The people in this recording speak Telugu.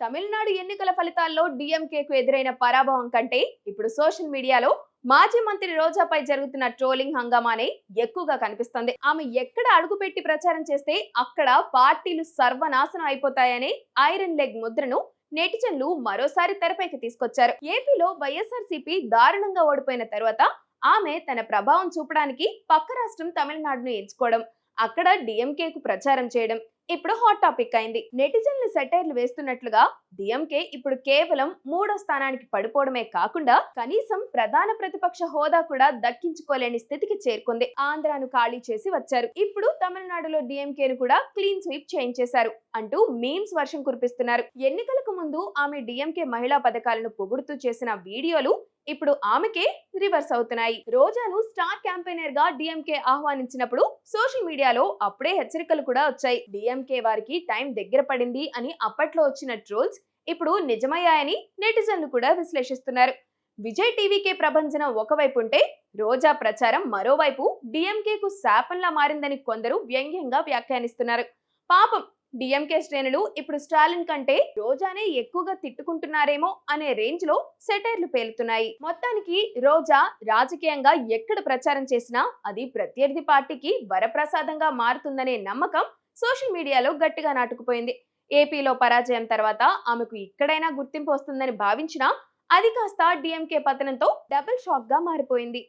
తమిళనాడు ఎన్నికల ఫలితాల్లో డీఎంకేకు ఎదురైన పరాభవం కంటే ఇప్పుడు సోషల్ మీడియాలో మాజీ మంత్రి రోజాపై జరుగుతున్న ట్రోలింగ్ హంగామానే ఎక్కువగా కనిపిస్తుంది. ఆమె ఎక్కడ అడుగుపెట్టి ప్రచారం చేస్తే అక్కడ పార్టీలు సర్వనాశనం అయిపోతాయనే ఐరన్ లెగ్ ముద్రను నెటిజన్లు మరోసారి తెరపైకి తీసుకొచ్చారు. ఏపీలో వైఎస్ఆర్సీపీ దారుణంగా ఓడిపోయిన తర్వాత ఆమె తన ప్రభావం చూపడానికి పక్క రాష్ట్రం తమిళనాడును ఎంచుకోవడం, అక్కడ డీఎంకేకు ప్రచారం చేయడం ఇప్పుడు హాట్ టాపిక్ అయింది. నెటిజన్లు సెటైర్లు వేస్తున్నట్లుగా డిఎంకే ఇప్పుడు కేవలం 3వ స్థానానికి పడిపోవడమే కాకుండా కనీసం ప్రధాన ప్రతిపక్ష హోదా కూడా దక్కించుకోలేని స్థితికి చేరుకుంది. ఆంధ్రాను ఖాళీ చేసి వచ్చారు, ఇప్పుడు తమిళనాడులో డిఎంకేను కూడా క్లీన్ స్వీప్ చేయించేశారు అంటూ మీమ్స్ వర్షం కురిపిస్తున్నారు. ఎన్నికలకు ముందు ఆమె డిఎంకే మహిళా పథకాలను పొగుడుతూ చేసిన వీడియోలు ఇప్పుడు ఆమెకే రివర్స్ అవుతున్నాయి. రోజాను స్టార్ క్యాంపెయినర్ గా డిఎంకే ఆహ్వానించినప్పుడు సోషల్ మీడియాలో అప్పుడే హెచ్చరికలు కూడా వచ్చాయి. డిఎంకే వారికి టైం దగ్గర పడింది అని అప్పట్లో వచ్చిన ట్రోల్స్ ఇప్పుడు నిజమయ్యాయని నెటిజన్లు కూడా విశ్లేషిస్తున్నారు. విజయ్ టీవీకే ప్రభంజనం ఒకవైపు ఉంటే రోజా ప్రచారం మరోవైపు డిఎంకేకు శాపంలా మారిందని కొందరు వ్యంగ్యంగా వ్యాఖ్యానిస్తున్నారు. పాపం డిఎంకే శ్రేణులు ఇప్పుడు స్టాలిన్ కంటే రోజానే ఎక్కువగా తిట్టుకుంటున్నారేమో అనే రేంజ్ లో సెటైర్లు పేలుతున్నాయి. మొత్తానికి రోజా రాజకీయంగా ఎక్కడ ప్రచారం చేసినా అది ప్రత్యర్థి పార్టీకి వరప్రసాదంగా మారుతుందనే నమ్మకం సోషల్ మీడియాలో గట్టిగా నాటుకుపోయింది. ఏపీలో పరాజయం తర్వాత ఆమెకు ఇక్కడైనా గుర్తింపు వస్తుందని భావించినా అది కాస్త డిఎంకే పతనంతో డబుల్ షాక్ గా మారిపోయింది.